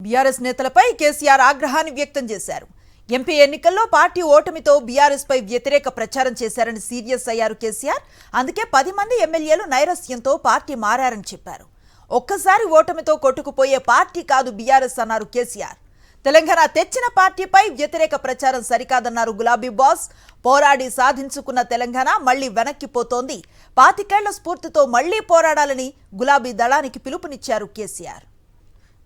BRS నేతలపై కేసీఆర్ ఆగ్రహాన్ని వ్యక్తం చేశారు. ఎంపీ ఎన్నికల్లో పార్టీ ఓటమితో బీఆర్ఎస్ పై వ్యతిరేక ప్రచారం చేశారని సీరియస్ అయ్యారు కేసీఆర్. అందుకే 10 మంది ఎమ్మెల్యేలు నైరస్యంతో పార్టీ మారారని చెప్పారు. ఒక్కసారి ఓటమితో కొట్టుకుపోయే పార్టీ కాదు బీఆర్ఎస్ అన్నారు కేసీఆర్. తెలంగాణ తెచ్చిన పార్టీపై వ్యతిరేక ప్రచారం సరికాదన్నారు గులాబీ బాస్. పోరాడి సాధించుకున్న తెలంగాణ మళ్లీ వెనక్కిపోతోంది. 25 ఏళ్ల స్ఫూర్తితో మళ్లీ పోరాడాలని గులాబీ దళానికి పిలుపునిచ్చారు కేసీఆర్.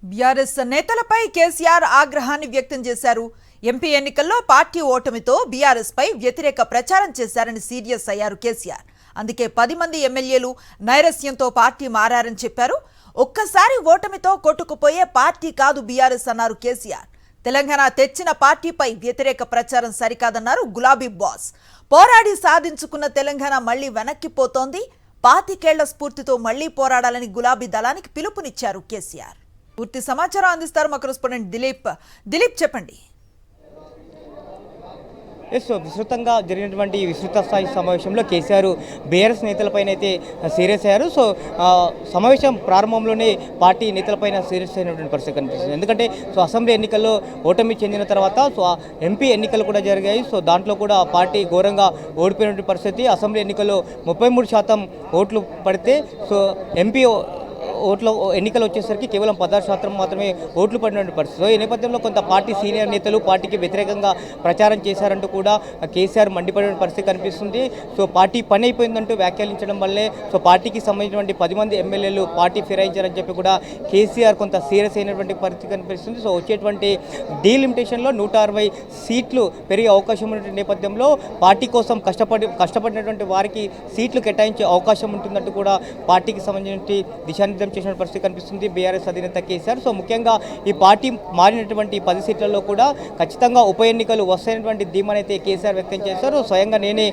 బీఆర్ఎస్ నేతలపై కేసీఆర్ ఆగ్రహాన్ని వ్యక్తం చేశారు. ఎంపీ ఎన్నికల్లో పార్టీ ఓటమితో బీఆర్ఎస్ పై వ్యతిరేక ప్రచారం చేశారని సీరియస్ అయ్యారు కేసీఆర్. అందుకే 10 మంది ఎమ్మెల్యేలు నైరస్యంతో పార్టీ మారారని చెప్పారు. ఒక్కసారి ఓటమితో కొట్టుకుపోయే పార్టీ కాదు బీఆర్ఎస్ అన్నారు కేసీఆర్. తెలంగాణ తెచ్చిన పార్టీపై వ్యతిరేక ప్రచారం సరికాదన్నారు గులాబీ బాస్. పోరాడి సాధించుకున్న తెలంగాణ మళ్లీ వెనక్కిపోతోంది. 25 ఏళ్ల స్ఫూర్తితో మళ్లీ పోరాడాలని గులాబీ దళానికి పిలుపునిచ్చారు కేసీఆర్. పూర్తి సమాచారం అందిస్తారు మా కరెస్పాండెంట్ దిలీప్ చెప్పండి. విస్తృతంగా జరిగినటువంటి విస్తృత స్థాయి సమావేశంలో కేసీఆర్ బీఆర్ఎస్ నేతలపైన అయితే సీరియస్ అయ్యారు. సమావేశం ప్రారంభంలోనే పార్టీ నేతలపైన సీరియస్ అయినటువంటి పరిస్థితి కనిపిస్తుంది. ఎందుకంటే అసెంబ్లీ ఎన్నికల్లో ఓటమి చెందిన తర్వాత ఎంపీ ఎన్నికలు కూడా జరిగాయి. దాంట్లో కూడా పార్టీ ఘోరంగా ఓడిపోయినటువంటి పరిస్థితి. అసెంబ్లీ ఎన్నికల్లో 33% ఓట్లు పడితే ఎంపీ ఓట్ల ఎన్నికలు వచ్చేసరికి కేవలం 16% మాత్రమే ఓట్లు పడినటువంటి పరిస్థితి. ఈ నేపథ్యంలో కొంత పార్టీ సీనియర్ నేతలు పార్టీకి వ్యతిరేకంగా ప్రచారం చేశారంటూ కూడా కేసీఆర్ మండిపడిన పరిస్థితి కనిపిస్తుంది. పార్టీ పని అయిపోయిందంటూ వ్యాఖ్యానించడం వల్లే పార్టీకి సంబంధించినటువంటి 10 మంది ఎమ్మెల్యేలు పార్టీ ఫిరాయించారని చెప్పి కూడా కేసీఆర్ కొంత సీరియస్ అయినటువంటి పరిస్థితి కనిపిస్తుంది. వచ్చేటువంటి డీలిమిటేషన్లో 160 సీట్లు పెరిగే అవకాశం ఉన్నటువంటి నేపథ్యంలో పార్టీ కోసం కష్టపడినటువంటి వారికి సీట్లు కేటాయించే అవకాశం ఉంటుందంటూ కూడా పార్టీకి సంబంధించి దిశానిర్దేశం చేసిన పరిస్థితి కనిపిస్తుంది బీఆర్ఎస్ అధినేత కేసీఆర్. ముఖ్యంగా ఈ పార్టీ మారినటువంటి 10 సీట్లలో కూడా ఖచ్చితంగా ఉప ఎన్నికలు వస్తాయనేటువంటి ధీమానైతే కేసీఆర్ వ్యక్తం చేశారు. స్వయంగా నేనే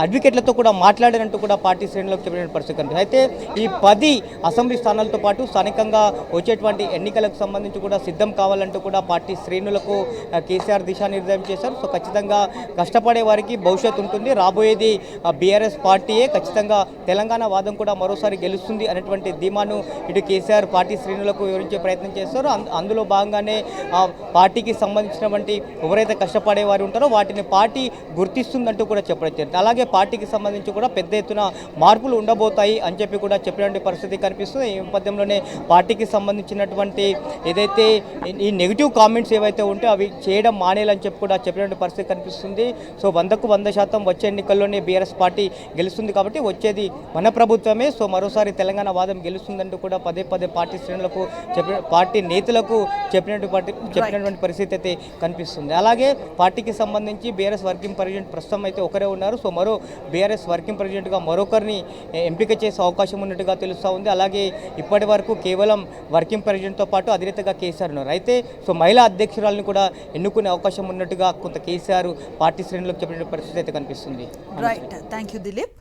అడ్వకేట్లతో కూడా మాట్లాడారంటూ కూడా పార్టీ శ్రేణులకు చెప్పిన పరిస్థితి కనిపిస్తుంది. అయితే ఈ 10 అసెంబ్లీ స్థానాలతో పాటు స్థానికంగా వచ్చేటువంటి ఎన్నికలకు సంబంధించి కూడా సిద్ధం కావాలంటూ కూడా పార్టీ శ్రేణులకు కేసీఆర్ దిశానిర్దేశం చేశారు. ఖచ్చితంగా కష్టపడే వారికి భవిష్యత్తు ఉంటుంది. రాబోయేది బీఆర్ఎస్ పార్టీయే. ఖచ్చితంగా తెలంగాణ వాదం కూడా మరోసారి గెలుస్తుంది అనేటువంటి ధీమాను ఇటు కేసీఆర్ పార్టీ శ్రేణులకు వివరించే ప్రయత్నం చేస్తారు. అందులో భాగంగానే పార్టీకి సంబంధించినటువంటి ఎవరైతే కష్టపడే వారు ఉంటారో వాటిని పార్టీ గుర్తిస్తుందంటూ కూడా చెప్పడం. అలాగే పార్టీకి సంబంధించి కూడా పెద్ద ఎత్తున మార్పులు ఉండబోతాయి అని చెప్పి కూడా చెప్పినటువంటి పరిస్థితి కనిపిస్తుంది. ఈ నేపథ్యంలోనే పార్టీకి సంబంధించినటువంటి ఏదైతే ఈ నెగిటివ్ కామెంట్స్ ఏవైతే ఉంటే అవి చేయడం మానేయాలని చెప్పి కూడా చెప్పినటువంటి పరిస్థితి కనిపిస్తుంది. 100కు 100% వచ్చే ఎన్నికల్లోనే బీఆర్ఎస్ పార్టీ గెలుస్తుంది కాబట్టి వచ్చేది మన ప్రభుత్వమే. మరోసారి తెలంగాణ వాదం గెలుస్తుందంటూ కూడా పదే పార్టీ శ్రేణులకు పార్టీ నేతలకు చెప్పినటువంటి పరిస్థితి అయితే కనిపిస్తుంది. అలాగే పార్టీకి సంబంధించి బీఆర్ఎస్ వర్కింగ్ ప్రెసిడెంట్ ప్రస్తుతం అయితే ఒకరే ఉన్నారు. మరో బీఆర్ఎస్ వర్కింగ్ ప్రెసిడెంట్గా మరొకరిని ఎంపిక చేసే అవకాశం ఉన్నట్టుగా తెలుస్తూ ఉంది. అలాగే ఇప్పటి వరకు కేవలం వర్కింగ్ ప్రెసిడెంట్తో పాటు అధినేతగా కేసీఆర్ ఉన్నారు. అయితే మహిళా అధ్యక్షురాలను కూడా ఎన్నుకునే అవకాశం ఉన్నట్టుగా కొంత కేసీఆర్ పార్టీ శ్రేణులకు చెప్పిన పరిస్థితి అయితే కనిపిస్తుంది. Right, thank you Dilip.